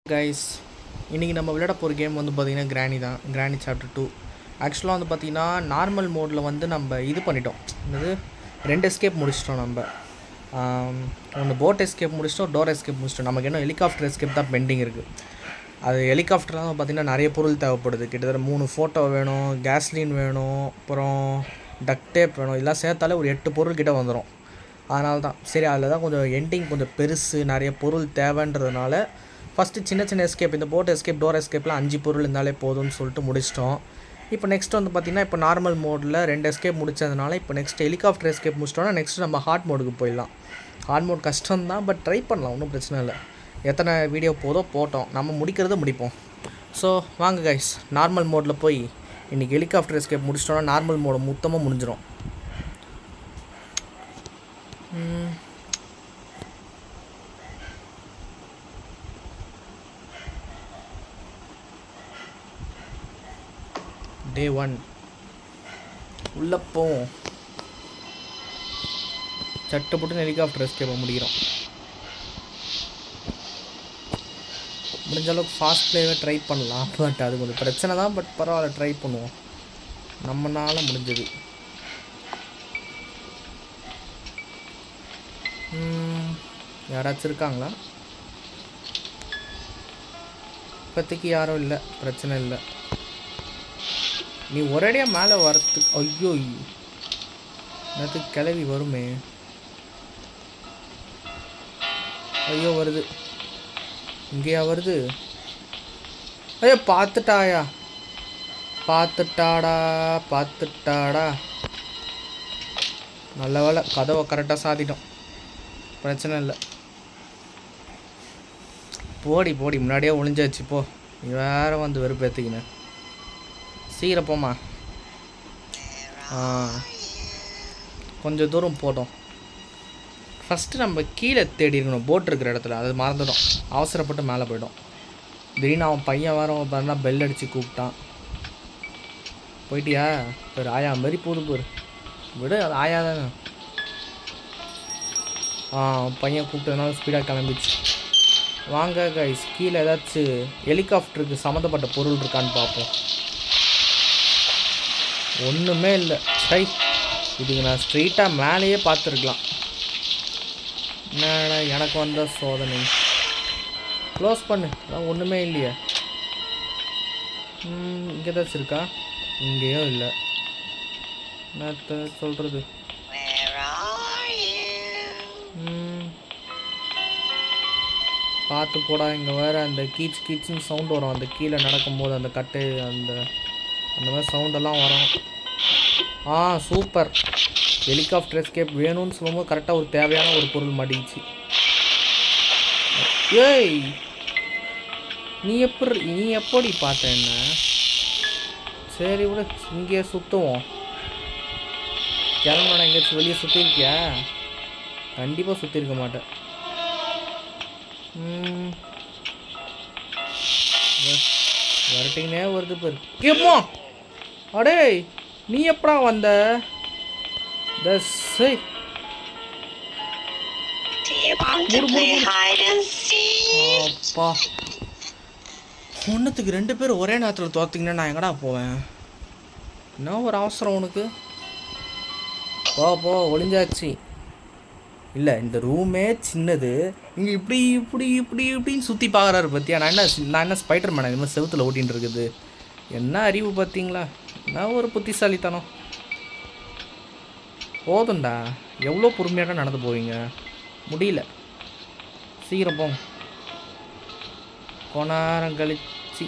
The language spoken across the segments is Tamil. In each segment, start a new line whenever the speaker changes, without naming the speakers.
கைஸ், இன்றைக்கி நம்ம விளையாட போகிற கேம் வந்து பார்த்திங்கன்னா கிராணி தான். கிராணி சாப்டர் 2. ஆக்சுவலாக வந்து பார்த்திங்கன்னா நார்மல் மோடில் வந்து நம்ம இது பண்ணிட்டோம். அதாவது 2 எஸ்கேப் முடிச்சிட்டோம். நம்ம ஒன்று போட் எஸ்கேப் முடிச்சிட்டோம், டோர் எஸ்கேப் முடிச்சிட்டோம். நமக்கு இன்னும் ஹெலிகாப்டர் எஸ்கேப் தான் பெண்டிங் இருக்குது. அது ஹெலிகாப்டர்லாம் பார்த்திங்கன்னா நிறைய பொருள் தேவைப்படுது. கிட்டத்தட்ட 3 ஃபோட்டோ வேணும், கேஸ்லின் வேணும், அப்புறம் டக் டேப் வேணும். இதெல்லாம் சேர்த்தாலே ஒரு 8 பொருள் கிட்டே வந்துடும். அதனால தான் சரி, அதில் தான் கொஞ்சம் எண்டிங் கொஞ்சம் பெருசு, நிறைய பொருள் தேவைன்றதுனால ஃபஸ்ட்டு சின்ன சின்ன எஸ்கேப், இந்த போட் எஸ்கேப், டோர் எஸ்கேப்லாம் 5 பொருள் இருந்தாலே போதும்னு சொல்லிட்டு முடிச்சிட்டோம். இப்போ நெக்ஸ்ட் வந்து பார்த்திங்கன்னா இப்போ நார்மல் மோடில் 2 எஸ்கேப் முடித்ததுனால இப்போ நெக்ஸ்ட் ஹெலிகாப்டர் எஸ்கேப் முடிச்சிட்டோன்னா நெக்ஸ்ட் நம்ம ஹார்ட் மோடுக்கு போயிடலாம். ஹார்ட் மோட் கஷ்டம் தான், பட் ட்ரை பண்ணலாம், ஒன்றும் பிரச்சனை இல்லை. எத்தனை வீடியோ போதோ போட்டோம், நம்ம முடிக்கிறத முடிப்போம். ஸோ வாங்க கைஸ், நார்மல் மோடில் போய் இன்றைக்கி ஹெலிகாப்டர் எஸ்கேப் முடிச்சிட்டோன்னா நார்மல் மோடு மொத்தமாக முடிஞ்சிடும். Day 1 உள்ளே போவோம். சட்டு போட்டு ஹெலிகாப்டர் எஸ்கேப்பை முடிக்கிறோம். முடிஞ்ச அளவுக்கு ஃபாஸ்ட் பிளேவே ட்ரை பண்ணலாம், பட் அது கொஞ்சம் பிரச்சனை தான். பட் பரவாயில்ல, ட்ரை பண்ணுவோம், நம்மளால முடிஞ்சது. யாராச்சும் இருக்காங்களா? இப்போதைக்கு யாரும் இல்லை, பிரச்சனை இல்லை. நீ ஒரேடியாக மேலே வரத்து. ஐயோ, நேற்றுக்கு கிளவி வருமே. ஐயோ வருது, இங்கேயா வருது? ஐயோ பார்த்துட்டாயா, பார்த்துட்டாடா. நல்ல வேலை, கதவை கரெக்டாக சாத்திட்டோம், பிரச்சனை இல்லை. போடி முன்னாடியே ஒளிஞ்சாச்சு. போ, நீ வேறு வந்து வெறுப்பேற்றிக்கினேன். சீக்கிரம் போமா. கொஞ்சம் தூரம் போட்டோம். ஃபஸ்ட்டு நம்ம கீழே தேடி இருக்கணும், போட் இருக்கிற இடத்துல. அது மறந்துடும், அவசரப்பட்டு மேலே போய்டும். திடீர்னு அவன் பையன் வேறு பார்த்தா பெல் அடித்து கூப்பிட்டான். போயிட்டியா? பேர் ஆயா மாரி போது பேர், விடு, அது ஆயா தானே. பையன் கூப்பிட்டதுனால ஸ்பீடாக கிளம்பிச்சு. வாங்க கைஸ், கீழே ஏதாச்சும் ஹெலிகாப்டருக்கு சம்மந்தப்பட்ட பொருள் இருக்கான்னு பார்ப்போம். ஒன்றுமே இல்லை. சை, இதுக்கு நான் ஸ்ட்ரெயிட்டாக மேலேயே பார்த்துருக்கலாம். என்னடா எனக்கு வந்த சோதனை. க்ளோஸ் பண்ணு, அதான் ஒன்றுமே இல்லையே. இங்கே ஏதாச்சும் இருக்கா? இங்கேயும் இல்லை. என்னத்த சொல்கிறது? பார்த்து போடா. இங்கே வேறு அந்த கீச்சுன்னு சவுண்டு வரும், அந்த கீழே நடக்கும்போது அந்த கட்டு அந்த மாதிரி சவுண்டெல்லாம் வரும். சூப்பர். ஹெலிகாப்டர் எஸ்கேப் வேணும்னு சொல்லும்போது கரெக்டாக ஒரு தேவையான ஒரு பொருள் மாட்டிக்கிச்சு. ஏய், நீ எப்படி பார்த்த என்ன? சரி விட, இங்கேயே சுற்றுவோம். கிளம்புனா எங்கேயாச்சும் வெளியே சுற்றிருக்கியா? கண்டிப்பாக சுற்றிருக்க மாட்டேன். வரட்டிங்கனே வருது பேர். கேப்போம். அடே, நீ எப்படா வந்த? அப்பா, ஒன்றுத்துக்கு 2 பேர் ஒரே நேரத்தில் தோர்த்திங்கன்னா நான் எங்கடா போவேன்? என்ன ஒரு அவசரம் உனக்கு? போ, ஒளிஞ்சாச்சு. இல்லை, இந்த ரூமே சின்னது, இங்கே இப்படின்னு சுற்றி பார்க்குறாரு பற்றியா? நான் என்ன ஸ்பைடர் மேன் இது மாதிரி செவுத்தில் ஓட்டின்னு இருக்குது? என்ன அறிவு பார்த்தீங்களா? என்ன ஒரு புத்திசாலித்தனம். போதும்டா, எவ்வளோ பொறுமையாக நடந்து போவீங்க? முடியல, சீக்கிரம் போங்க. கொண்டாரம் கழிச்சு.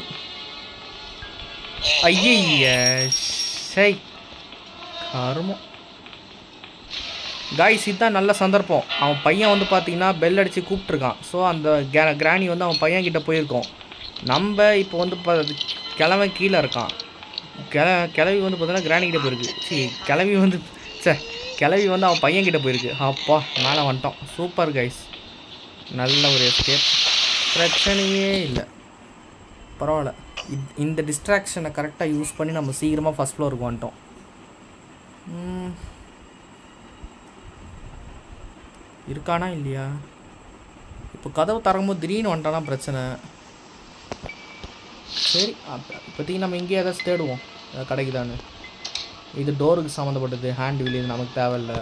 ஐய சை, கருமம். காய்ஸ், இதுதான் நல்ல சந்தர்ப்பம். அவன் பையன் வந்து பார்த்திங்கன்னா பெல் அடித்து கூப்பிட்ருக்கான். ஸோ அந்த கிராணி வந்து அவன் பையன்கிட்ட போயிருக்கோம். நம்ம இப்போ வந்து கிழவன் கீழே இருக்கான். கிளவி வந்து பார்த்தீங்கன்னா கிராணிக்கிட்ட போயிருக்கு. கிளவி வந்து அவன் பையன்கிட்ட போயிருக்கு. அப்பா, மேலே வந்துட்டோம். சூப்பர் கைஸ், நல்ல ஒரு எஸ்கேப், பிரச்சனையே இல்லை. பரவாயில்ல, இந்த டிஸ்ட்ராக்ஷனை கரெக்டாக யூஸ் பண்ணி நம்ம சீக்கிரமாக ஃபஸ்ட் ஃப்ளோருக்கு வந்துட்டோம். இருக்கானா இல்லையா? இப்போ கதவு திறக்கும்போது திடீர்னு வந்துட்டானா பிரச்சனை. சரி இப்போதைக்கு நம்ம இங்கேயே ஏதாச்சும் தேடுவோம் கிடைக்குதான்னு. இது டோருக்கு சம்மந்தப்பட்டது, ஹேண்ட் வீல் இது நமக்கு தேவையில்லை.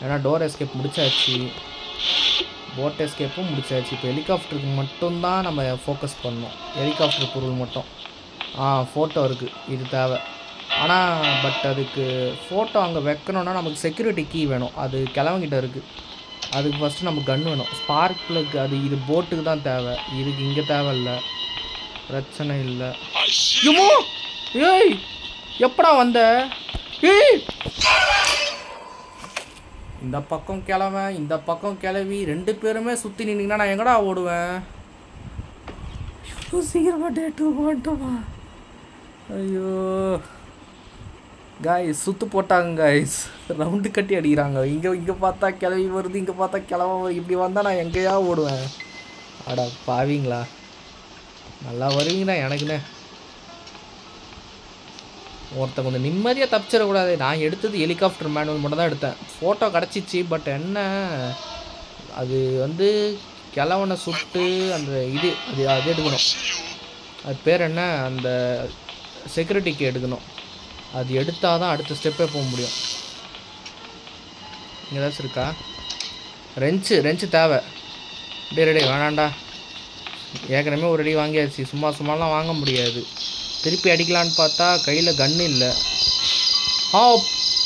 ஏன்னா டோர் எஸ்கேப் முடிச்சாச்சு, போட் எஸ்கேப்பும் முடிச்சாச்சு. இப்போ ஹெலிகாப்டருக்கு மட்டும்தான் நம்ம ஃபோக்கஸ் பண்ணணும். ஹெலிகாப்டர் பொருள் மட்டும். ஃபோட்டோ இருக்குது, இது தேவை. ஆனால் பட் அதுக்கு ஃபோட்டோ அங்கே வைக்கணுன்னா நமக்கு செக்யூரிட்டி கீ வேணும். அது கிழவங்கிட்ட இருக்குது. அதுக்கு ஃபஸ்ட்டு நமக்கு கன் வேணும். ஸ்பார்க் ப்ளக் அது இது போட்டுக்கு தான் தேவை, இதுக்கு இங்கே தேவையில்லை, பிரச்சனை இல்லை. யுமோ ஏய் எப்படா வந்த? ஏய் இந்த பக்கம் கிளவன் இந்த பக்கம் கிளவி 2 பேருமே சுற்றி நின்னீங்கன்னா நான் எங்கடா ஓடுவேன்? சீக்கிரமாக டேட்டு போட்டோமா? ஐயோ காய்ஸ் சுற்று போட்டாங்க காய்ஸ், ரவுண்டு கட்டி அடிக்கிறாங்க. இங்கே பார்த்தா கிளவி வருது, இங்கே பார்த்தா கிளவன் வருது. இப்படி வந்தால் நான் எங்கேயா ஓடுவேன்? அடா பாவீங்களா, நல்லா வருவீங்கண்ணா. எனக்குண்ணே ஒருத்தன் கொஞ்சம் நிம்மதியாக தப்பிச்சிடக்கூடாது. நான் எடுத்தது ஹெலிகாப்டர் மேனுவல் மட்டும் தான் எடுத்தேன். ஃபோட்டோ கிடச்சிச்சு, பட் என்ன அது வந்து கிழவனை சுட்டு அந்த இது அது எடுக்கணும். அது பேர் என்ன, அந்த செக்யூரிட்டிக்கு எடுக்கணும். அது எடுத்தால் தான் அடுத்த ஸ்டெப்பே போக முடியும். இங்கே ஏதாச்சும் இருக்கா? ரெஞ்சு தேவை. ரெடி வேணாண்டா, ஏற்கனவே ஒரு அடி வாங்கியாச்சு, சும்மாலாம் வாங்க முடியாது. திருப்பி அடிக்கலான்னு பார்த்தா கையில் கன்று இல்லை.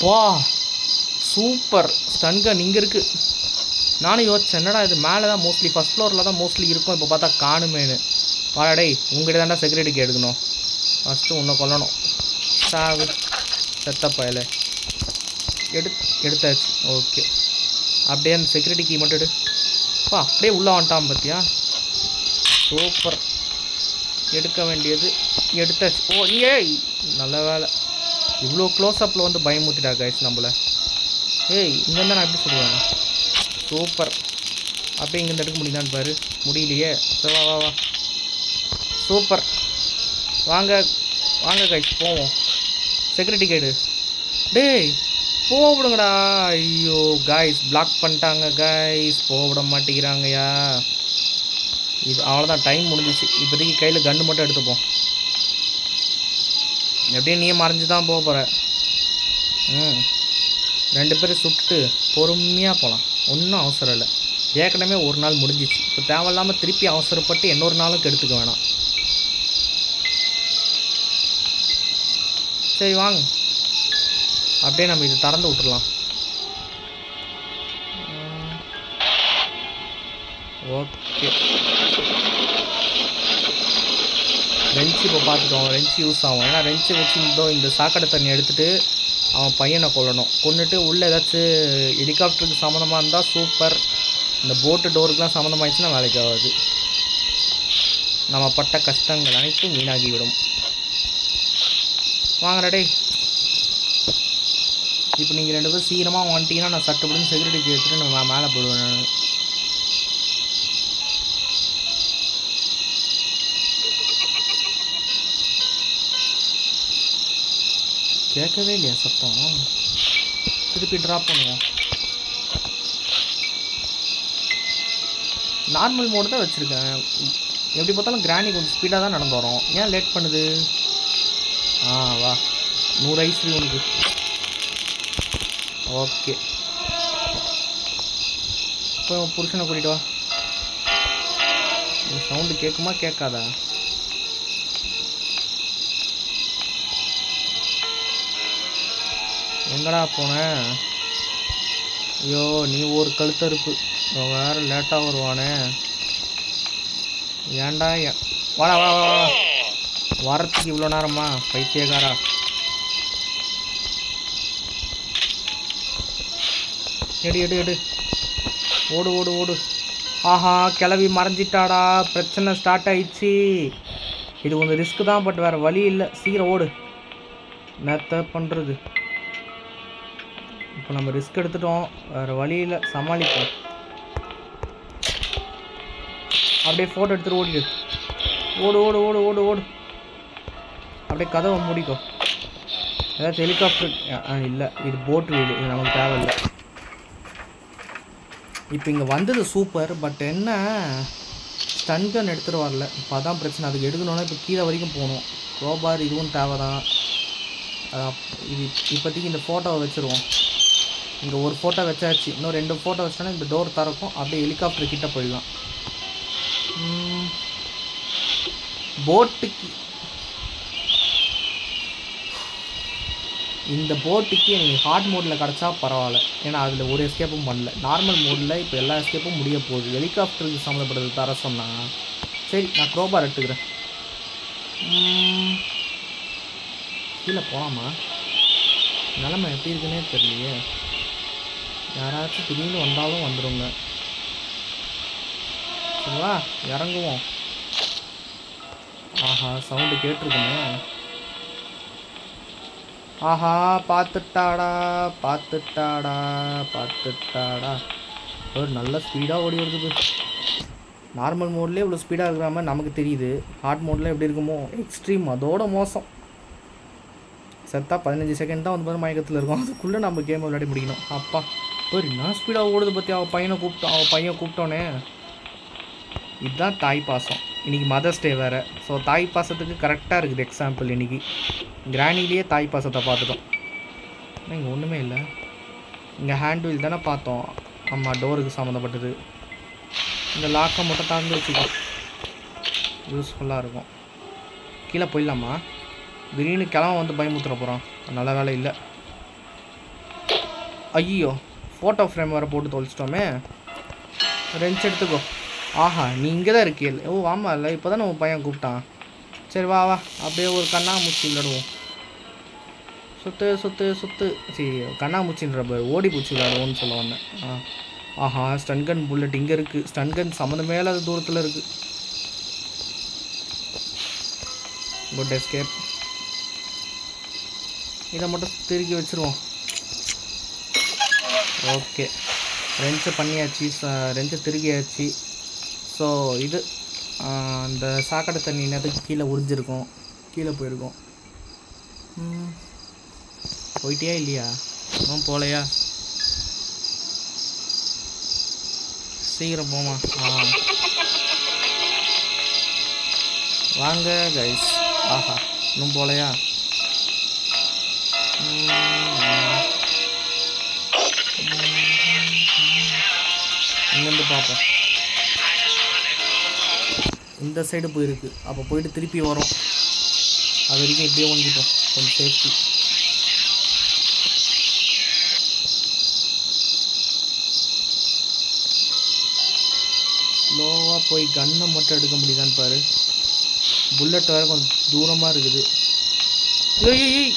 பா சூப்பர் ஸ்டன் கன் இங்கே இருக்குது. நானும் யோசிச்சேன் என்னடா இது மேலே தான் மோஸ்ட்லி ஃபஸ்ட் ஃப்ளோரில் தான் மோஸ்ட்லி இருக்கும், இப்போ பார்த்தா காணுமேனு. வாடா உங்கள்கிட்ட தாண்டா செக்யூரிட்டிக்கு எடுக்கணும். ஃபஸ்ட்டு உன்னை கொல்லணும். சாவு செத்த பயல. எடுத்தாச்சு. ஓகே அப்படியே அந்த செக்யூரிட்டி கீ மட்டும் எடுப்பா. அப்படியே உள்ளே வந்துட்டான் பார்த்தியா, சூப்பர். எடுக்க வேண்டியது எடுத்தாச்சு. ஏய் நல்ல வேலை, இவ்வளோ க்ளோஸ்அப்பில் வந்து பயமுத்திட்டா கைஸ் நம்மளை. ஏய் இங்கேருந்து நான் எப்படி சொல்லுவேன்? சூப்பர். அப்படியே இங்கேருந்து எடுக்க முடியுதான்னு பாரு, முடியலையே. வா வா வா சூப்பர். வாங்க கைஸ் போவோம். செக்யூரிட்டி கேடு டேய் போவிடுங்கடா. ஐயோ கைஸ் பிளாக் பண்ணிட்டாங்க கைஸ், போவிட மாட்டேங்கிறாங்கய்யா. இது அவ்வளோதான், டைம் முடிஞ்சிச்சு. இப்போதைக்கு கையில் கன்று மட்டும் எடுத்துப்போம். எப்படியும் நீ மறைஞ்சு தான் போக போகிற. 2 பேரும் சுட்டு பொறுமையாக போகலாம், ஒன்றும் அவசரம் இல்லை. ஏற்கனவே ஒரு நாள் முடிஞ்சிச்சு, இப்போ தேவையில்லாமல் திருப்பி அவசரப்பட்டு இன்னொரு நாளும் கெடுத்துக்க வேணாம். சரி வாங்க, அப்படியே நம்ம இது திறந்து விட்டுடலாம். ஓகே ரெஞ்சு இப்போ பார்த்துட்டோம். ரெஞ்சு யூஸ் ஆகும், ஏன்னா ரெஞ்சு வச்சு இந்த சாக்கடை தண்ணி எடுத்துகிட்டு அவன் பையனை கொல்லணும். கொண்டுட்டு உள்ளே ஏதாச்சும் ஹெலிகாப்டருக்கு சம்மந்தமாக இருந்தால் சூப்பர். இந்த போட்டு டோருக்குலாம் சம்மந்தமாகிடுச்சுன்னா வேலைக்கு ஆகாது. நம்ம பட்ட கஷ்டங்கள் அனைத்தும் வீணாகிவிடும். வாங்கடா டே. இப்போ நீங்கள் 2 பேரும் சீக்கிரமாக வந்துட்டீங்கன்னா நான் சட்டப்படின்னு செக்யூரிட்டி எடுத்துகிட்டு நான் மேலே போடுவேன். நான் கேட்கவே இல்லையா சத்தம்? திருப்பி ட்ராப் பண்ணுவோம். நார்மல் மோடு தான் வச்சுருக்கேன். எப்படி பார்த்தாலும் கிராணி கொஞ்சம் ஸ்பீடாக தான் நடந்து வரோம். ஏன் லேட் பண்ணுது? வா 100 ஐஸ்ரீ உனக்கு. ஓகே இப்போ புருஷனை கூட்டிகிட்டு வா. சவுண்டு கேட்குமா கேட்காதா? எங்கடா போன? ஐயோ நீ ஒரு கழுத்தறுப்பு, வேறு லேட்டாக வருவானே. ஏன்டா வாடா வா வா வரத்துக்கு இவ்வளோ நேரமா பைத்தியக்காரா? எடு ஓடு ஓடு ஓடு. ஆஹா கிளவி மறைஞ்சிட்டாடா, பிரச்சனை ஸ்டார்ட் ஆயிடுச்சு. இது கொஞ்சம் ரிஸ்க்கு தான், பட் வேறு வழி இல்லை. சீக்கிரம் ஓடு. என்னத்த பண்ணுறது? இப்போ நம்ம ரிஸ்க் எடுத்துட்டோம், வேறு வழியில் சமாளிப்போம். அப்படியே ஃபோட்டோ எடுத்துகிட்டு ஓடிடு. ஓடு ஓடு ஓடு ஓடு ஓடு. அப்படியே கதவை மூடிக்கோ. ஏதாச்சும் ஹெலிகாப்டர் இல்லை, இது போட் வீடு, இது நமக்கு தேவையில்லை. இப்போ இங்கே வந்தது சூப்பர், பட் என்ன ஸ்டன் கன் எடுத்துகிட்டு வரல. இப்போ அதான் பிரச்சனை. அதுக்கு எடுக்கணுன்னா இப்போ கீழே வரைக்கும் போகணும். க்ரோபார் இதுவும் தேவை தான். இது இப்போதைக்கு இந்த ஃபோட்டோவை வச்சுருவோம். இங்கே ஒரு ஃபோட்டோ வச்சாச்சு. இன்னும் 2 ஃபோட்டோ வச்சோன்னா இந்த டோர் திறக்கும். அப்படியே ஹெலிகாப்டர் கிட்டே போயிடலாம். போட்டுக்கு இந்த போட்டுக்கு எனக்கு ஹார்ட் மோடில் கிடச்சா பரவாயில்ல. ஏன்னா அதில் ஒரு எஸ்கேப்பும் பண்ணல. நார்மல் மோடில் இப்போ எல்லா எஸ்கேப்பும் முடிய போகுது. ஹெலிகாப்டருக்கு சம்மந்தப்பட்டது தர சொன்னால் சரி நான் க்ரோபார் எடுத்துக்கிறேன். கீழே போகலாமா? நிலமை எப்படி இருக்குன்னே தெரியலையே. யாராச்சும் திடீர்னு வந்தாலும் வந்துடுங்க. சரிவா இறங்குவோம். ஆஹா சவுண்டு கேட்டிருக்குமே. ஆஹா பார்த்துட்டாடா பார்த்துட்டாடா பார்த்துட்டாடா. ஒரு நல்ல ஸ்பீடாக ஓடி வருது. நார்மல் மோட்லேயே இவ்வளோ ஸ்பீடாக இருக்கிற மாதிரி நமக்கு தெரியுது. ஹார்ட் மோடில் எப்படி இருக்குமோ எக்ஸ்ட்ரீம் அதோட மோசம். செத்தா 15 செகண்ட் தான் வந்து மயக்கத்தில் இருக்கும். அதுக்குள்ளே நம்ம கேம் விளையாடி முடிக்கணும். அப்பா இப்போ என்ன ஸ்பீடாக ஓடுது பற்றி அவள் பையன் கூப்பிட்டோன்னே. இதுதான் தாய் பாசம். இன்றைக்கி மதர்ஸ் டே வேறு. ஸோ தாய் பாசத்துக்கு கரெக்டாக இருக்குது எக்ஸாம்பிள். இன்றைக்கி கிராணிலேயே தாய் பாசத்தை பார்த்துட்டோம். ஆனால் இங்கே ஒன்றுமே இல்லை. இங்கே ஹேண்ட் வீல் தானே பார்த்தோம். ஆமாம் டோருக்கு சம்மந்தப்பட்டது. இந்த லாக்கை மட்டும் திறந்து வச்சுக்கோ, யூஸ்ஃபுல்லாக இருக்கும். கீழே போயிடலாமா? திடீர்னு கிளம்ப வந்து பயமுத்துற போகிறோம். நல்ல வேலை இல்லை. ஐயோ ஃபோட்டோ ஃப்ரேம் வேறு போட்டு தொலைச்சிட்டோமே. ரெஞ்ச் எடுத்துக்கோ. ஆஹா நீ இங்கே தான் இருக்கியல். ஓ ஆமாம் இல்லை இப்போ தான் நம்ம பையன் கூப்பிட்டான். சரி வா வா அப்படியே ஒரு கண்ணாமூச்சி விளையாடுவோம். சுற்று சுற்று சுற்று. சரி கண்ணாமூச்சின்ற ஓடி பூச்சி விளையாடுவோம்னு சொல்ல வந்தேன். ஆஹா ஸ்டன்கன் புல்லட் இங்கே இருக்குது. ஸ்டன்கன் சம்மந்தமே இல்லாத தூரத்தில் இருக்குது. Good escape. இதை மட்டும் திருக்கி வச்சுருவோம். ஓகே ரெஞ்சை பண்ணியாச்சு. ரெஞ்சை திருகியாச்சு. ஸோ இது அந்த சாக்கடை தண்ணி நேரத்துக்கு கீழே உறிஞ்சிருக்கோம். கீழே போயிருக்கோம். போயிட்டியா இல்லையா? போகலையா? சீக்கிரம் போமா. வாங்க கைஸ். ஆஹா இன்னும் போகலையா? இங்கேருந்து பார்ப்போம். இந்த சைடு போயிருக்கு. அப்போ போயிட்டு திருப்பி வரோம். அது வரைக்கும் இப்படியே ஒழிஞ்சிட்டோம். கொஞ்சம் சேஃப்டி. ஸ்லோவாக போய் கன்னை மட்டும் எடுக்க முடியுதான்னு பாரு. புல்லட் வேறு கொஞ்சம் தூரமாக இருக்குது. ஏய்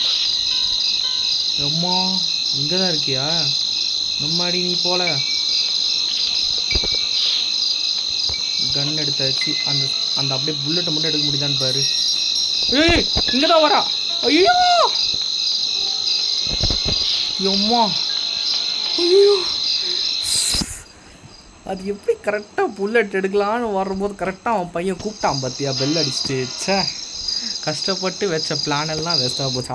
அம்மா இங்கே தான் இருக்கியா? நம்மாடி நீ போல. கன் எடுத்தாச்சு. அந்த அந்த அப்படியே புல்லட்டை மட்டும் எடுக்க முடியுதான்னு பாரு. ஏய் இங்கே தான் வரா. ஐயோ அம்மா ஐயோ. அது எப்படி கரெக்டாக புல்லட் எடுக்கலான்னு வரும்போது கரெக்டாக அவன் பையன் கூப்பிட்டான் பார்த்தியா பெல் அடிச்சுட்டு. சே கஷ்டப்பட்டு வச்ச பிளான் எல்லாம் வேஸ்ட்டாக போச்சு.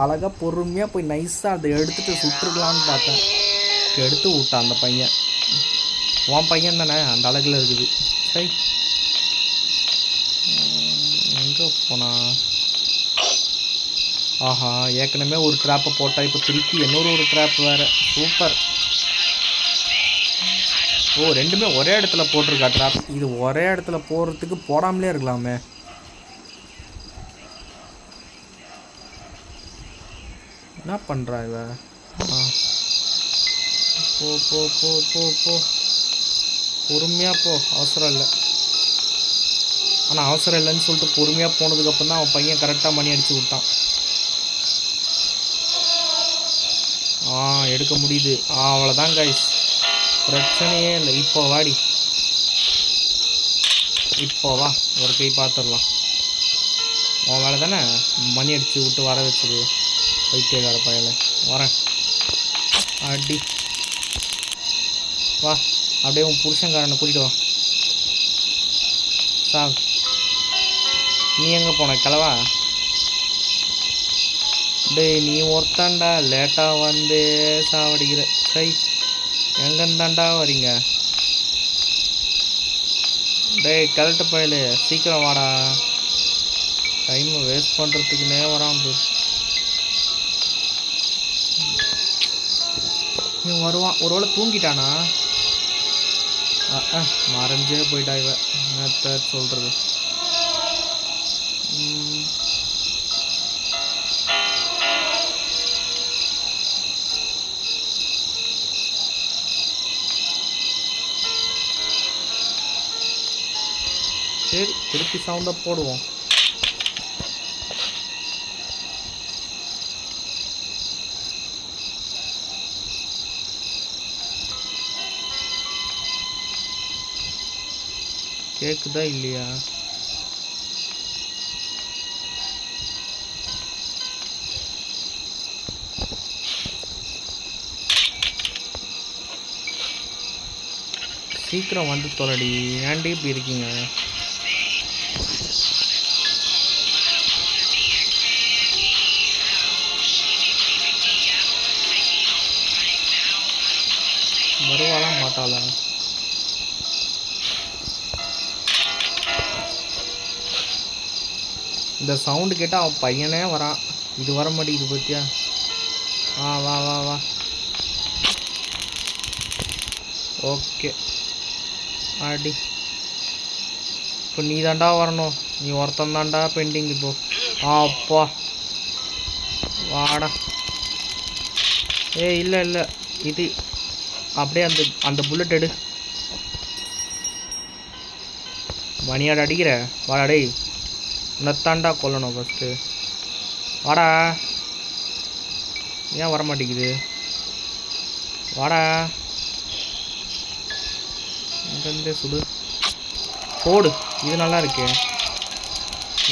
அழகாக பொறுமையாக போய் நைஸாக அதை எடுத்துகிட்டு சுட்டுருக்கலான்னு பார்த்தேன். எடுத்து விட்டான் அந்த பையன். உன் பையன் தானே அந்த அழகில் இருக்குது. சரி எங்கே போனா? ஆஹா ஏற்கனவே ஒரு ட்ராப்பை போட்டால் இப்போ திருப்பி இன்னொரு ட்ராப் வேறு. சூப்பர். ஓ ரெண்டுமே ஒரே இடத்துல போட்டிருக்கா ட்ராப். இது ஒரே இடத்துல போடுறதுக்கு போடாமலே இருக்கலாமே. என்ன பண்ணுறா இவ? போ போ போ போ போ பொறுமையாக போ. அவசரம் இல்லை. ஆனால் அவசரம் இல்லைன்னு சொல்லிட்டு பொறுமையாக போனதுக்கப்புறம் தான் அவன் பையன் கரெக்டாக மணி அடித்து விட்டான். எடுக்க முடியுது. அவ்வளோதான் கைஸ், பிரச்சனையே இல்லை. இப்போ வாடி, இப்போ வா, ஒரு கை பார்த்துடலாம். உன் வேலை தானே மணி அடித்து விட்டு வர வச்சது. வைத்தியக்கார பயலை வரேன். அடி வா, அப்படியே உன் புருஷன்காரனை கூட்டிகிட்டு வா. சார் நீ எங்கே போன கிளவா? டேய் நீ ஒருத்தாண்டா லேட்டாக வந்து சாவடிக்கிற. சை எங்கேருந்தாண்டா வரீங்க? டேய் கரெக்டு பயலு சீக்கிரம் வாடா. டைமை வேஸ்ட் பண்ணுறதுக்குன்னே வரான் போய். இவன் வருவான். ஒரு வேளை தூங்கிட்டானா? மறைஞ்சே போயிட்டா இவ. என்னத்த சொல்கிறது? சரி திருப்பி சவுண்டை போடுவோம். கேக்குதா இல்லையா? சீக்கிரம் வந்து தொலைடி. ஏன்டி இப்படி இருக்கீங்க? வருவாளா மாட்டாளா? இந்த சவுண்டு கேட்டால் அவன் பையனே வரான். இது வர மாட்டேங்குது பத்தியா? வா வா வா வா. ஓகே ஆடி. இப்போ நீ தாண்டா வரணும். நீ ஒருத்தன் தாண்டா பெண்டிங் இப்போ. அப்பா வாடா. இல்லை இல்லை இது அப்படியே அந்த புல்லட் எடு. மணியாட அடிக்கிற வாடா. டேய் உன்னத்தாண்டா கொல்லணும் ஃபஸ்ட்டு. வாடா. ஏன் வர மாட்டேங்குது? வாடா. இங்கேருந்தே சுடு போடு. இது நல்லா இருக்கு.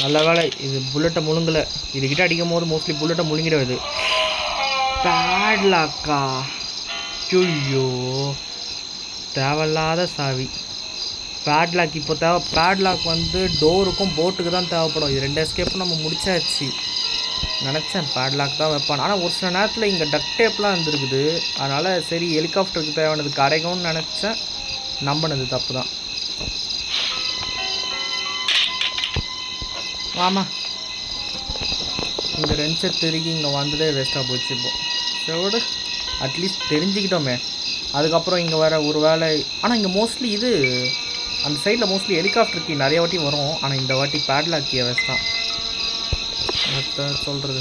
நல்ல வேலை இது புல்லட்டை முழுங்கலை. இதுக்கிட்ட அடிக்கும் போது மோஸ்ட்லி புல்லட்டை முழுங்கிடுவது. பேட்லாக்கா? ஐயோ தேவையில்லாத சாவி. பேட்லாக் இப்போ தேவை. பேட்லாக் வந்து டோருக்கும் போட்டுக்கு தான் தேவைப்படும். இது 2 எஸ்கேப்பும் நம்ம முடிச்சாச்சு. நினச்சேன் பேட்லாக் தான் வைப்பான். ஆனால் ஒரு சில நேரத்தில் இங்கே டக் டேப்லாம் வந்துருக்குது. அதனால் சரி ஹெலிகாப்டருக்கு தேவையானது கிடைக்கும்னு நினச்சேன். நம்பினது தப்பு தான். ஆமாம் இங்கே ரெஞ்சை திருக்கி இங்கே வந்ததே வேஸ்ட்டாக போச்சு. இப்போ செவடு அட்லீஸ்ட் தெரிஞ்சுக்கிட்டோமே. அதுக்கப்புறம் இங்கே வர ஒரு வேலை. ஆனால் இங்கே மோஸ்ட்லி இது அந்த சைடில் மோஸ்ட்லி ஹெலிகாப்டர் கீ நிறைய வாட்டி வரும். ஆனால் இந்த வாட்டி பேட்லாக் கீ வேஸ்ட் தான். சொல்கிறது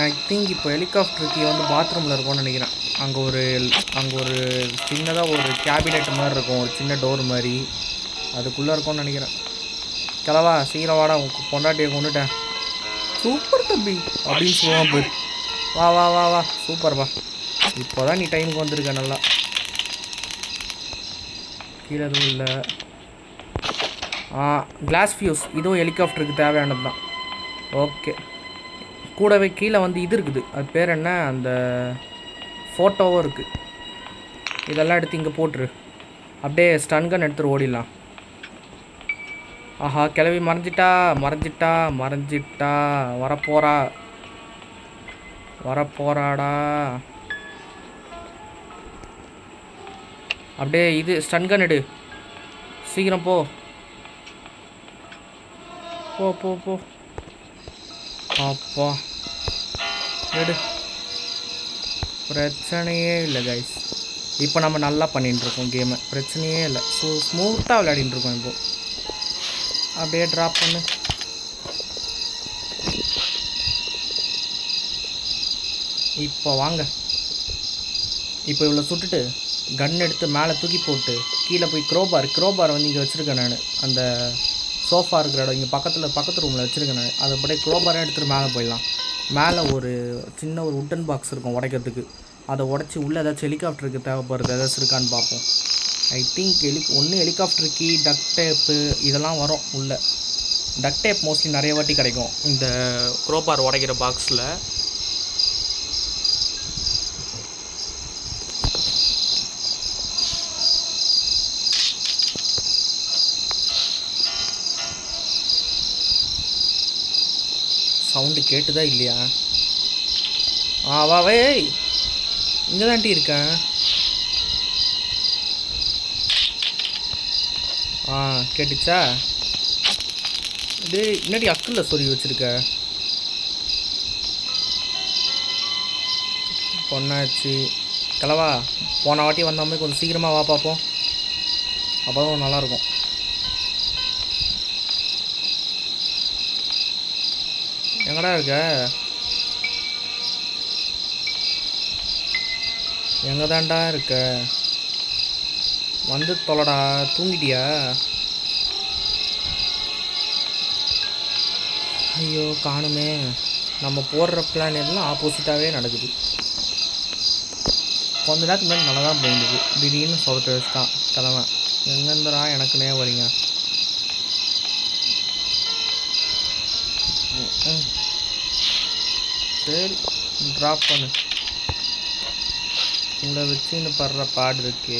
ஐ திங்க் இப்போ ஹெலிகாப்டர் கீ வந்து பாத்ரூமில் இருக்கும்னு நினைக்கிறேன். அங்கே ஒரு சின்னதாக ஒரு கேபினெட் மாதிரி இருக்கும். ஒரு சின்ன டோர் மாதிரி அதுக்குள்ளே இருக்கும்னு நினைக்கிறேன். கிளவா சீக்கிரம் வாடா. பொண்டாட்டியை கொண்டுட்டேன். சூப்பர் தம்பி அப்படின்னு சொல்லுவான் போய். வா வா வா வா. சூப்பர் வா. இப்போ தான் நீ டைமுக்கு வந்திருக்க. நல்லா கீழே எதுவும் இல்லை. கிளாஸ் ஃபியூஸ் இதுவும் ஹெலிகாப்டருக்கு தேவையானது தான். ஓகே கூடவே கீழே வந்து இது இருக்குது. அது பேர் என்ன? அந்த ஃபோட்டோவும் இருக்குது. இதெல்லாம் எடுத்து இங்கே போட்டுரு. அப்படியே ஸ்டன்கன் எடுத்துகிட்டு ஓடிடலாம். ஆஹா கிளவி மறைஞ்சிட்டா. வரப்போறாடா. அப்படியே இது ஸ்டன்கன் எடு. சீக்கிரம் போ போ போ போ. அப்பா எடு. பிரச்சனையே இல்லை கைஸ். இப்போ நம்ம நல்லா பண்ணிட்டுருக்கோம் கேமை. பிரச்சனையே இல்லை. ஸ்மூத்தாக விளையாடிட்டு இருக்கோம். இப்போ அப்படியே ட்ராப் பண்ணு. இப்போ வாங்க. இப்போ இவ்வளோ சுட்டுட்டு கன் எடுத்து மேலே தூக்கி போட்டு கீழே போய் க்ரோபார் வந்து இங்கே வச்சுருக்கேன் நான். அந்த சோஃபா இருக்கிற இடம் இங்கே பக்கத்து ரூமில் வச்சுருக்கேன் நான். அதை அப்படியே க்ரோபாரை எடுத்துகிட்டு மேலே போயிடலாம். மேலே ஒரு சின்ன ஒரு உட்டன் பாக்ஸ் இருக்கும் உடைக்கிறதுக்கு. அதை உடச்சி உள்ளே ஏதாச்சும் ஹெலிகாப்டருக்கு தேவைப்படுறது ஏதாச்சும் இருக்கான்னு பார்ப்போம். ஐ திங்க் ஒன்று ஹெலிகாப்டர் கீ டக் டேப்பு இதெல்லாம் வரும் உள்ளே. டக் டேப் மோஸ்ட்லி நிறைய வாட்டி கிடைக்கும் இந்த க்ரோபார் உடைக்கிற பாக்ஸில். சவுண்டு கேட்டுதா இல்லையா? வா வை. இங்கே தான்ட்டி இருக்கேன். கேட்டுச்சா? இது முன்னாடி அக்கில் சொல்லி வச்சுருக்க பொண்ணாச்சு. கிளவா போன வாட்டி வந்தாமல் கொஞ்சம் சீக்கிரமாக வா பார்ப்போம். அப்போ தான் நல்லாயிருக்கும். எங்கடா இருக்க? எங்கே தான்டா இருக்க? வந்து தொலைடா. தூங்கிட்டியா? ஐயோ காணுமே. நம்ம போடுற பிளான் எல்லாம் ஆப்போசிட்டாகவே நடக்குது. கொஞ்ச நேரத்துக்கு முன்னாடி நல்லா தான் போயிருந்தது. திடீர்னு சொல்லிட்டு வச்சுட்டான் கிழமை. எங்கேருந்துடா எனக்குனே வரீங்க? சரி ட்ராப் பண்ணு. உங்களை வச்சுன்னு படுற பாடு இருக்கு.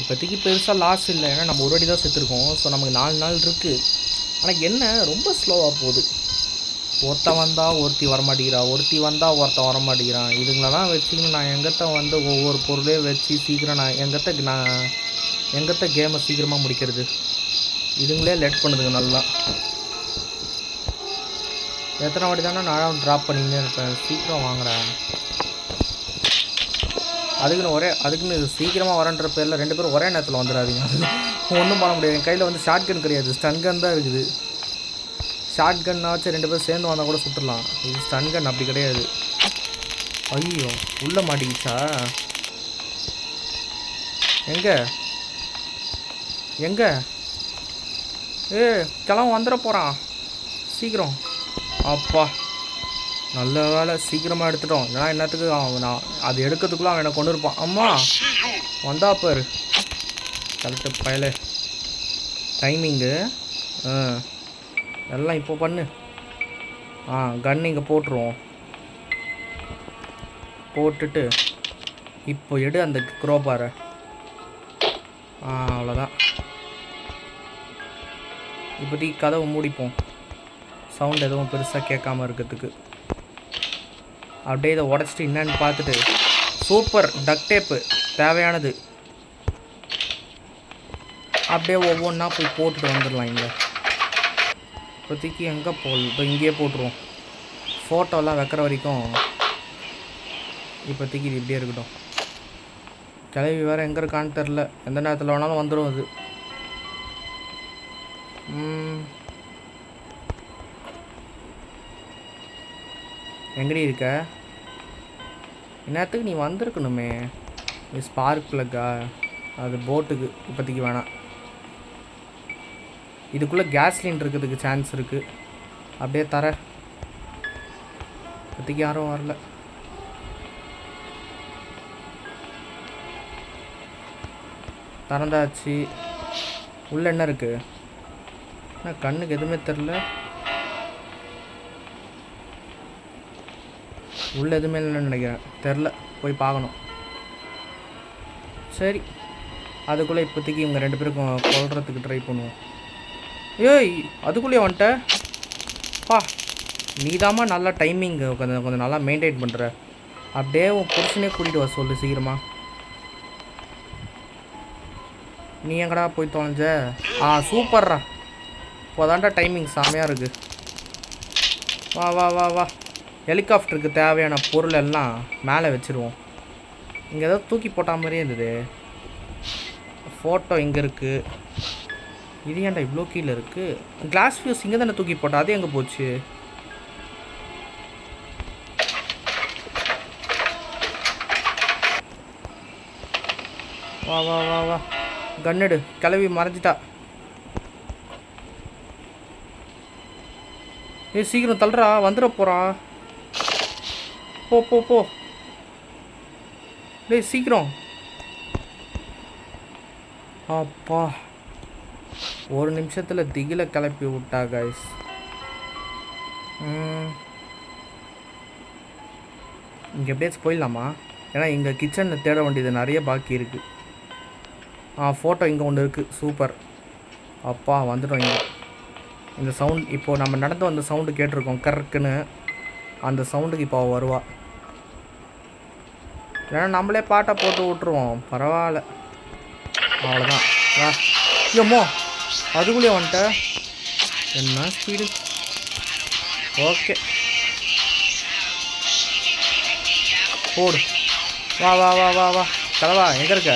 இப்போதைக்கு பெருசாக லாஸ் இல்லை. ஏன்னா நம்ம ஒரு வாட்டி தான் செத்துருக்கோம். ஸோ நமக்கு 4 நாள் இருக்குது. ஆனால் என்ன ரொம்ப ஸ்லோவாக போகுது. ஒருத்தன் வந்தால் ஒருத்தி வரமாட்டேங்கிறா, ஒருத்தி வந்தால் ஒருத்தன் வரமாட்டேங்கிறான். இதுங்களெல்லாம் வச்சுக்கின்னு நான் எங்கத்த வந்து ஒவ்வொரு பொருளையும் வச்சு சீக்கிரம் நான் எங்கத்த கேமை சீக்கிரமாக முடிக்கிறது. இதுங்களே லேட் பண்ணுதுங்க நல்லா. எத்தனை வாட்டி தானே நானும் ட்ராப் பண்ணிக்கினே இருப்பேன். சீக்கிரம் வாங்குறேன். அதுக்குன்னு சீக்கிரமாக வரன்ற பேரில் 2 பேரும் ஒரே நேரத்தில் வந்துடாதீங்க. ஒன்றும் பண்ண முடியாது. என் கையில் வந்து ஷார்ட் கன் கிடையாது, ஸ்டன் கன் தான் இருக்குது. ஷார்ட் கன்னாச்சும் 2 பேர் சேர்ந்து வந்தால் கூட சுட்டுடலாம். இது ஸ்டன் கன் அப்படி கிடையாது. ஐயோ உள்ளே மாட்டிக்கிச்சா? எங்கே கிளம்ப வந்துட போகிறான் சீக்கிரம். அப்பா நல்ல வேலை சீக்கிரமாக எடுத்துட்டோம். ஏன்னா என்னத்துக்கு நான் அது எடுக்கிறதுக்குள்ளே அவன் என்னை கொண்டு இருப்பான். அம்மா வந்தா பாரு கரெக்டு பயலே. டைமிங்கு எல்லாம் இப்போ பண்ணு. கன் இங்கே போட்டுருவோம். போட்டுட்டு இப்போ எடு அந்த க்ரோபாரை. அவ்வளோதான். இப்போதைக்கு கதவை மூடிப்போம். சவுண்ட் எதுவும் பெருசாக கேட்காம இருக்கிறதுக்கு. அப்படியே இதை உடச்சிட்டு என்னன்னு பார்த்துட்டு. சூப்பர் டக் டேப்பு தேவையானது. அப்படியே ஒவ்வொன்றா போய் போட்டுட்டு வந்துடலாம். இங்கே இப்போதைக்கு எங்கே போகல. இப்போ இங்கேயே போட்டுருவோம். ஃபோட்டோலாம் வைக்கிற வரைக்கும் இப்போதைக்கு இது இப்படியே இருக்கட்டும். கிளவி வேறு எங்கே இருக்கான்னு தெரில. எந்த நேரத்தில் வேணாலும் வந்துடும் அது. எங்கடி இருக்க? என்னத்துக்கு நீ வந்திருக்கணுமே. ஸ்பார்க் ப்ளக்கா? அது போட்டுக்கு இப்போதைக்கு வேணாம். இதுக்குள்ளே கேஸ் சிலிண்டர் இருக்கிறதுக்கு சான்ஸ் இருக்குது. அப்படியே தர. இப்போதைக்கு யாரும் வரல. திறந்தாச்சு. உள்ளே என்ன இருக்குது? ஆனால் கண்ணுக்கு எதுவுமே தெரில. உள்ளே எதுவுமே இல்லைன்னு நினைக்கிறேன். தெரில, போய் பார்க்கணும். சரி அதுக்குள்ளே இப்போதைக்கு இவங்க 2 பேருக்கும் கொல்றதுக்கு ட்ரை பண்ணுவோம். ஏய் அதுக்குள்ளேயே வந்துட்ட பா. நீதாம்மா நல்லா டைமிங் கொஞ்சம் நல்லா மெயின்டைன் பண்ணுற. அப்படியே உன் புருஷனே கூட்டிகிட்டு வர சொல்லு சீக்கிரமாக. நீ எங்கடா போய் தொலைஞ்ச? சூப்பர்ரா. இப்போதான்டா டைமிங் செமையாக இருக்குது. வா வா வா வா. ஹெலிகாப்டருக்கு தேவையான பொருள் எல்லாம் மேலே வச்சுருவோம். இங்கே ஏதோ தூக்கி போட்ட மாதிரியே இருந்தது. ஃபோட்டோ இங்கே இருக்குது. இது ஏன்டா இவ்வளோ கீழே இருக்குது? கிளாஸ் ஃபியூஸ் இங்கே தானே தூக்கி போட்டா. அது எங்கே போச்சு? வா வா வா வா. கன்னடு கிளவி மறைஞ்சிட்டா. சீக்கிரம் தள்ளுறா, வந்துட போகிறா. போ போ போ. டேய் சீக்கிரம். அப்பா ஒரு நிமிஷத்தில் திகில கிளப்பி விட்டா கைஸ். இங்கே எப்படியாச்சும் போயிடலாமா? ஏன்னா இங்கே கிச்சனில் தேட வேண்டியது நிறைய பாக்கி இருக்குது. ஃபோட்டோ இங்கே ஒன்று இருக்குது. சூப்பர். அப்பா வந்துட்டோம். இங்கே இந்த சவுண்ட் இப்போது நம்ம நடந்து வந்த சவுண்டு கேட்டிருக்கோம் கர்க்குன்னு. அந்த சவுண்டுக்கு இப்போ அவள் வருவா. ஏன்னா நம்மளே பாட்டை போட்டு விட்ருவோம், பரவாயில்ல. அவ்வளோதான். ஐயோமோ அதுக்குள்ளேயே வந்துட்ட, என்ன ஸ்பீடு. ஓகே போடு. வா வா வா வா வா தலைவா, எங்கே இருக்க?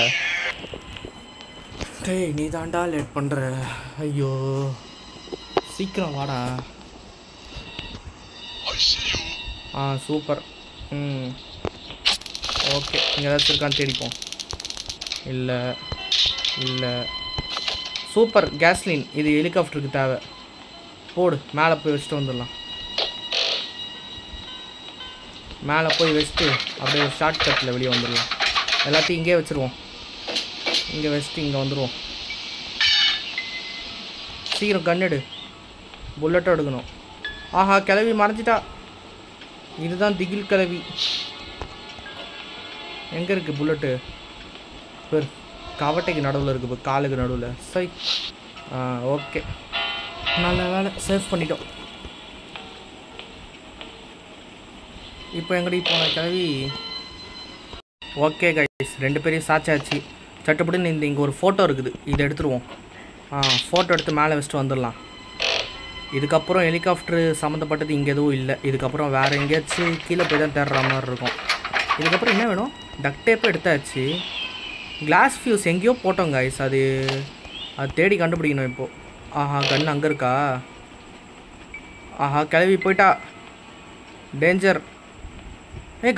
டேய் நீ தாண்டா லேட் பண்ணுற. ஐயோ சீக்கிரம் வாடா. சூப்பர். ஓகே, இங்கே ஏதாச்சும் இருக்கான்னு தேடிப்போம். இல்லை இல்லை. சூப்பர் கேஸ்லின், இது ஹெலிகாப்டருக்கு தேவை. போடு, மேலே போய் வச்சுட்டு வந்துடலாம். மேலே போய் வச்சுட்டு அப்படியே ஷார்ட் கட்டில் வெளியே வந்துடலாம். எல்லாத்தையும் இங்கே வச்சுருவோம். இங்கே வச்சுட்டு இங்கே வந்துடுவோம். சீக்கிரம் கண்ணெடு, புல்லட்டும் எடுக்கணும். ஆஹா கிளவி மறைஞ்சிட்டா. இதுதான் திகில் கிளவி. எங்கே இருக்குது புல்லட்டு? பேர் கவட்டைக்கு நடுவில் இருக்குது, இப்போ காலுக்கு நடுவில். சரி ஓகே, நல்ல வேலை சேவ் பண்ணிட்டோம். இப்போ எங்கடி போன கிளவி? ஓகே கைஸ், 2 பேரையும் சாச்சாச்சு. சட்டுப்பட்டு இங்கே ஒரு ஃபோட்டோ இருக்குது, இதை எடுத்துருவோம். ஃபோட்டோ எடுத்து மேலே வச்சுட்டு வந்துடலாம். இதுக்கப்புறம் ஹெலிகாப்டரு சம்மந்தப்பட்டது இங்கே எதுவும் இல்லை. இதுக்கப்புறம் வேறு எங்கேயாச்சும் கீழே போய் தான் தேடுற மாதிரி இருக்கும். இதுக்கப்புறம் என்ன வேணும்? டக்ட் டேப்பு எடுத்தாச்சு. கிளாஸ் ஃபியூஸ் எங்கேயோ போட்டோம் கைஸ், அது தேடி கண்டுபிடிக்கணும் இப்போது. ஆஹா கன் அங்கே இருக்கா? ஆஹா கிளவி போயிட்டா, டேஞ்சர்.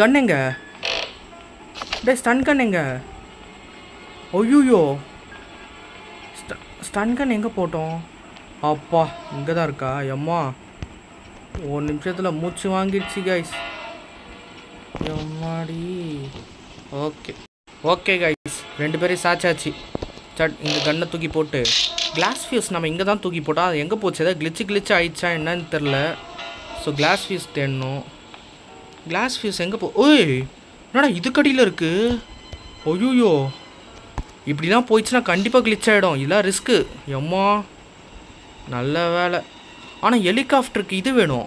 கன் எங்க? ஸ்டன் கன் எங்க? ஐயோ ஸ்டன் கன் எங்கே போட்டோம்? அப்பா இங்கே தான் இருக்கா? எம்மா ஒரு நிமிஷத்தில் மூச்சு வாங்கிடுச்சு கைஸ். எம்மாடி. ஓகே ஓகே கைஸ், 2 பேரையும் சாச்சாச்சு. இந்த கன்னை தூக்கி போட்டு கிளாஸ் ஃபியூஸ் நம்ம இங்கே தான் தூக்கி போட்டோம். அது எங்கே போச்சு? ஏதாவது கிளிச்சு ஆயிடுச்சா என்னன்னு தெரில. ஸோ கிளாஸ் ஃபியூஸ் தேடணும். கிளாஸ் ஃபியூஸ் எங்கே ஓய் என்னடா இது கடியில் இருக்குது? ஐயோ இப்படிலாம் போயிடுச்சுன்னா கண்டிப்பாக கிளிச் ஆகிடும். இதெல்லாம் ரிஸ்க்கு. எம்மா நல்ல வேலை. ஆனால் ஹெலிகாப்டருக்கு இது வேணும்,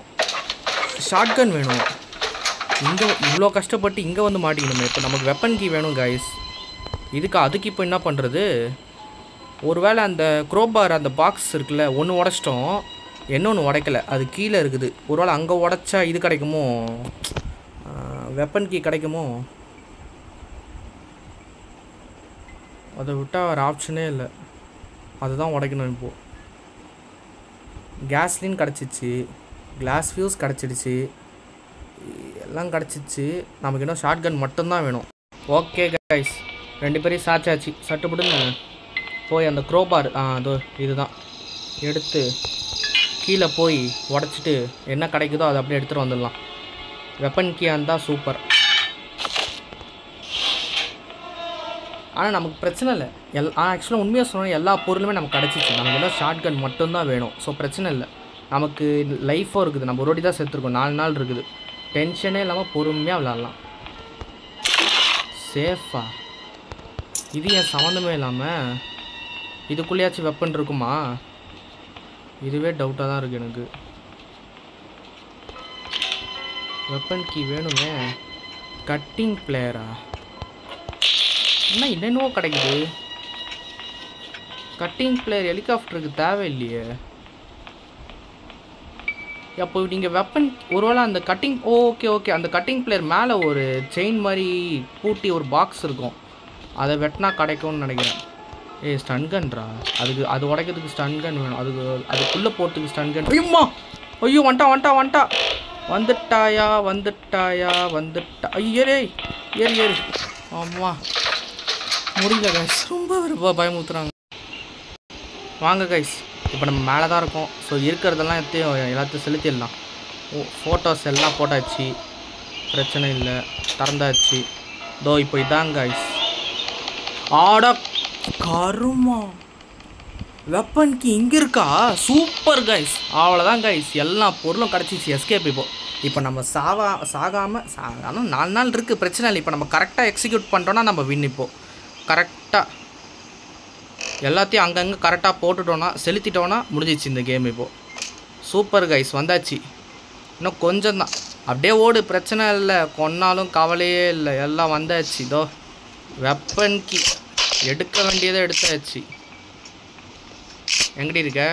ஷார்ட் கன் வேணும். இங்கே இவ்வளோ கஷ்டப்பட்டு இங்கே வந்து மாட்டிக்கணுமே. இப்போ நமக்கு வெப்பன் கீ வேணும் கைஸ். அதுக்கு இப்போ என்ன பண்ணுறது? ஒருவேளை அந்த க்ரோபார் அந்த பாக்ஸ் இருக்குல்ல, ஒன்று உடச்சிட்டோம், இன்னொன்று உடைக்கலை, அது கீழே இருக்குது. ஒருவேளை அங்கே உடச்சா இது கிடைக்குமோ, வெப்பன் கீ கிடைக்குமோ? அதை விட்டால் வேறு ஆப்ஷனே இல்லை. அதுதான் உடைக்கணும். இப்போது கேஸ்லின் கிடச்சிச்சு, கிளாஸ் ஃபியூஸ் கிடச்சிடுச்சு, எல்லாம் கிடச்சிச்சு. நமக்கு இன்னும் ஷார்ட் கன் மட்டும்தான் வேணும். ஓகே கைஸ், 2 பேரையும் சாச்சாச்சு. சட்டுப்பட்டுன்னு போய் அந்த க்ரோபார் அதோ இதுதான் எடுத்து கீழே போய் உடச்சிட்டு என்ன கிடைக்குதோ அதை அப்படியே எடுத்துகிட்டு வந்துடலாம். வெப்பன் கீயாக இருந்தால் சூப்பர். ஆனால் நமக்கு பிரச்சனை இல்லை. ஆக்சுவலாக உண்மையாக சொன்னால் எல்லா பொருளுமே நமக்கு கிடச்சிச்சு. நமக்கு எல்லாம் ஷார்ட் கன் மட்டும்தான் வேணும். ஸோ பிரச்சனை இல்லை, நமக்கு லைஃபும் இருக்குது. நம்ம ஒரு வாட்டி தான் செத்துருக்கோம், 4 நாள் இருக்குது. டென்ஷனே இல்லாமல் பொறுமையாக விளாட்லாம். சேஃபா இது ஏன் சம்மந்தமே இல்லாமல் இதுக்குள்ளேயாச்சும் வெப்பன் இருக்குமா? இதுவே டவுட்டாக தான் இருக்குது எனக்கு. வெப்பன் கீ வேணுமே. கட்டிங் பிளேயரா? என்ன என்னென்னவோ கிடைக்குது. கட்டிங் பிளேயர் ஹெலிகாப்டருக்கு தேவையில்லையே. அப்போ நீங்கள் வெப்பன் ஒருவேளை அந்த கட்டிங் ஓகே அந்த கட்டிங் பிளேயர் மேலே ஒரு செயின் மாதிரி பூட்டி ஒரு பாக்ஸ் இருக்கும், அதை வெட்டினா கிடைக்கும்னு நினைக்கிறேன். ஸ்டன் கன்ரா? அது உடைக்கிறதுக்கு ஸ்டன் கன் வேணும். அதுக்குள்ளே போகிறதுக்கு ஸ்டன் கன். ஐயோ வந்துட்டா வந்துட்டாயா ஐயரே ஏறு. ஆமாம் முடியல கைஸ், ரொம்ப பயமுறுத்துறாங்க. வாங்க கைஸ், இப்போ நம்ம மேலே தான் இருக்கோம். ஸோ இருக்கிறதெல்லாம் எல்லாத்தையும் செலுத்திடலாம். ஃபோட்டோஸ் எல்லாம் போட்டாச்சு, பிரச்சனை இல்லை, திறந்தாச்சு. இப்போ இதாங்க கைஸ். ஆடா கருமா, வெப்பன் கீ இங்கே இருக்கா? சூப்பர் கைஸ், அவ்வளோதான் கைஸ், எல்லா பொருளும் கிடச்சிச்சு. எஸ்கேப் இப்போ நம்ம சாகாமல் ஆனால் 4 நாள் இருக்குது, பிரச்சனை இல்லை. இப்போ நம்ம கரெக்டாக எக்ஸிக்யூட் பண்ணிட்டோன்னா நம்ம வின். இப்போது கரெக்டாக எல்லாத்தையும் அங்கங்கே கரெக்டாக போட்டுட்டோன்னா செலுத்திட்டோன்னா முடிஞ்சிச்சு இந்த கேம். இப்போது சூப்பர் கைஸ், வந்தாச்சு. இன்னும் கொஞ்சம் தான், அப்படியே ஓடு, பிரச்சனை இல்லை. கொன்னாலும் கவலையே இல்லை, எல்லாம் வந்தாச்சு. இதோ வெப்பன் கீ எடுக்க வேண்டியதை எடுத்தாச்சு. எங்கடி இருக்க?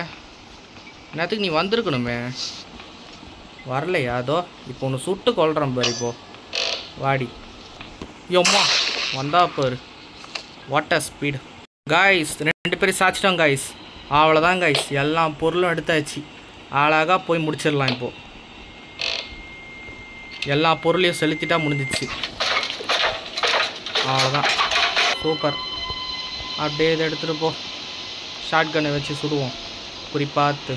என்னத்துக்கு நீ வந்திருக்கணுமே, வரலையா? அதோ இப்போ ஒன்று சுட்டு கொள்கிறேன் பாரு. இப்போ வாடி. யோம்மா வந்தா பாரு, வாட் அ ஸ்பீடு. காய்ஸ் 2 பேரும் சாச்சிட்டோம் காய்ஸ். அவ்வளோதான் காய்ஸ், எல்லா பொருளும் எடுத்தாச்சு. அழகாக போய் முடிச்சிடலாம். இப்போது எல்லா பொருளையும் செலுத்திட்டா முடிஞ்சிச்சு. அவ்வளோதான், சூப்பர். அப்படியே இதை எடுத்துகிட்டு போ, ஷார்ட் கன்னை வச்சு சுடுவோம். குறிப்பாத்து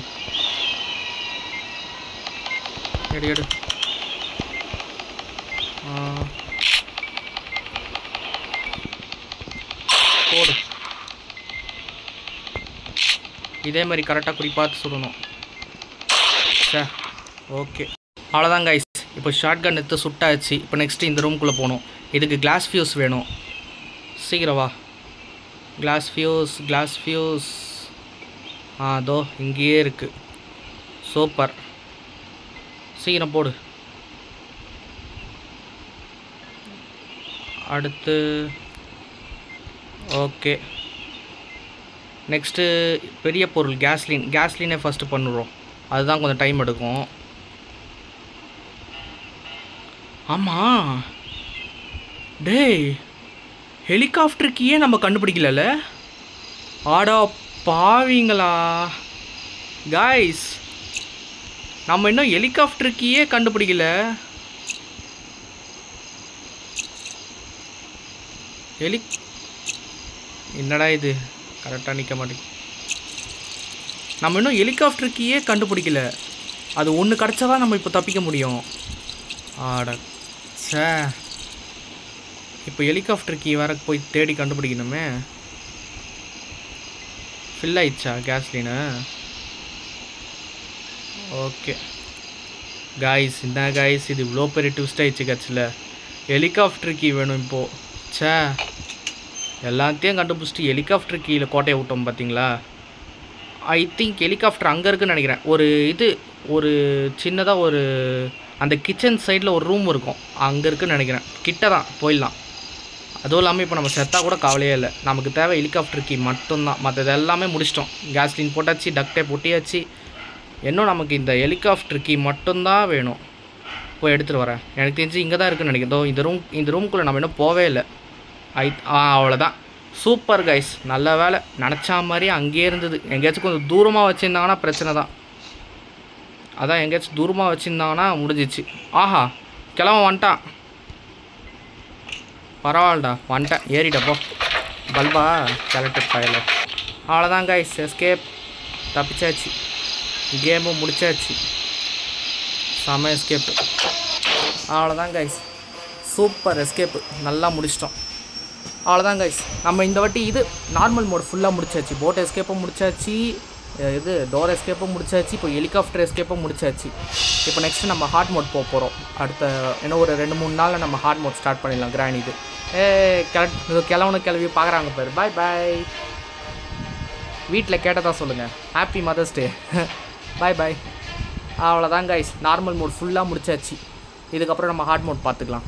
எடு எடு. போடு. இதே மாதிரி கரெக்டாக குறிப்பாத்து சுடணும். சரி, ஓகே. அவ்வளோதான் கைஸ், இப்போ ஷார்ட் கன் எடுத்து சுட்டாச்சு. இப்போ நெக்ஸ்ட்டு இந்த ரூம்குள்ளே போகணும். இதுக்கு கிளாஸ் ஃபியூஸ் வேணும். சீக்கிரம் வா. கிளாஸ் ஃபியூஸ் அதோ இங்கேயே இருக்குது. சூப்பர், சீக்கிரம் போடு. அடுத்து ஓகே. நெக்ஸ்ட்டு பெரிய பொருள் கேஸ்லினே ஃபஸ்ட்டு பண்ணுறோம். அதுதான் கொஞ்சம் டைம் எடுக்கும். ஆமாம் டேய், ஹெலிகாப்டருக்கு ஏன் நம்ம கண்டுபிடிக்கல? ஆடா பாவீங்களா காய்ஸ், நம்ம இன்னும் ஹெலிகாப்டருக்கு ஏன் கண்டுபிடிக்கல? என்னடா இது கரெக்டாக நிற்க மாட்டேங்குது. நம்ம இன்னும் ஹெலிகாப்டருக்கு ஏன் கண்டுபிடிக்கல? அது ஒன்று கிடச்சாதான் நம்ம இப்போ தப்பிக்க முடியும். ஆட சே, இப்போ ஹெலிகாப்டர் கீ வேற போய் தேடி கண்டுபிடிக்கணுமே. ஃபில் ஆயிடுச்சா கேஸ்லின்னு? ஓகே காய்ஸ், இந்த காய்ஸ் இது இவ்வளோ பெரிய ட்விஸ்ட் ஆயிடுச்சு கட்சியில். ஹெலிகாப்டர் கீ வேணும் இப்போது. சே, எல்லாத்தையும் கண்டுபிடிச்சிட்டு ஹெலிகாப்டர் கீழே கோட்டையை விட்டோம் பார்த்தீங்களா? ஐ திங்க் ஹெலிகாப்டர் அங்கே இருக்குன்னு நினைக்கிறேன். ஒரு சின்னதாக ஒரு அந்த கிச்சன் சைடில் ஒரு ரூம் இருக்கும், அங்கே இருக்குன்னு நினைக்கிறேன். கிட்ட தான் போயிடலாம். அதுவும் இல்லாமல் இப்போ நம்ம செத்தா கூட கவலையே இல்லை. நமக்கு தேவை ஹெலிகாப்டர் கீ மட்டும்தான். மற்றது எல்லாமே முடிச்சிட்டோம். கேஸ்லின் போட்டாச்சு, டக்டே பொட்டியாச்சு. இன்னும் நமக்கு இந்த ஹெலிகாப்டர் கீ மட்டும்தான் வேணும். போய் எடுத்துகிட்டு வரேன். எனக்கு தெரிஞ்சு இங்கே தான் இருக்குன்னு நினைக்கிறேன். இந்த ரூம்குள்ளே நம்ம இன்னும் போவே இல்லை. அவ்வளோதான். சூப்பர் கைஸ், நல்ல வேலை. நினச்சா மாதிரி அங்கேயே இருந்தது. எங்கேயாச்சும் கொஞ்சம் தூரமாக வச்சுருந்தாங்கன்னா பிரச்சனை தான். அதான் எங்கேயாச்சும் தூரமாக வச்சுருந்தாங்கன்னா முடிஞ்சிச்சு. ஆஹா, கிளம்ப வந்துட்டான். பரவாயில்லடா, வந்துட்டேன். ஏறிட்டப்போ பல்பா கலெக்டர் பயல. அவ்வளோதான் கைஸ், எஸ்கேப். தப்பிச்சாச்சு, கேமும் முடிச்சாச்சு. செம எஸ்கேப்பு. அவ்வளோதான் கைஸ், சூப்பர் எஸ்கேப்பு. நல்லா முடிச்சிட்டோம். அவ்வளோதான் கைஸ், நம்ம இந்த வாட்டி இது நார்மல் மோட் ஃபுல்லாக முடிச்சாச்சு. போட் எஸ்கேப்பும் முடிச்சாச்சு, இது டோர் எஸ்கேப்பும் முடிச்சாச்சு, இப்போ ஹெலிகாப்டர் எஸ்கேப்பும் முடிச்சாச்சு. இப்போ நெக்ஸ்ட்டு நம்ம ஹார்ட் மோட் போக போகிறோம். அடுத்த இன்னும் ஒரு 2-3 நாளில் நம்ம ஹார்ட் மோட் ஸ்டார்ட் பண்ணிடலாம். கிராண்ட் இது கிளம்பி பார்க்குறாங்க பேர். பாய் பாய். வீட்டில் கேட்டதான் சொல்லுங்கள். ஹாப்பி மதர்ஸ் டே. பாய் பாய். அவ்வளோதான் கைஸ், நார்மல் மோட் ஃபுல்லாக முடிச்சாச்சு. இதுக்கப்புறம் நம்ம ஹார்ட் மோட் பார்த்துக்கலாம்.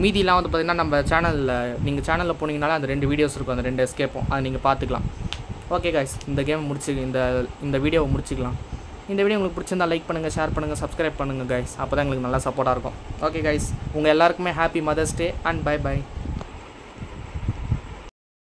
மீதிலாம் வந்து பார்த்திங்கன்னா நம்ம சேனலில், நீங்கள் சேனலில் போனீங்கனால அந்த 2 வீடியோஸ் இருக்கும், அந்த 2 எஸ்கேப்பும் அதை நீங்கள் பார்த்துக்கலாம். ஓகே கைஸ், இந்த கேம் இந்த வீடியோவை முடிச்சிக்கலாம். இந்த வீடியோ உங்களுக்கு பிடிச்சிருந்தால் லைக் பண்ணுங்கள், ஷேர் பண்ணுங்கள், சப்ஸ்கிரைப் பண்ணுங்கள் கைஸ். அப்போ தான் எங்களுக்கு நல்லா சப்போர்ட்டாக இருக்கும். ஓகே கைஸ், உங்கள் எல்லாருக்குமே happy mother's day and bye by.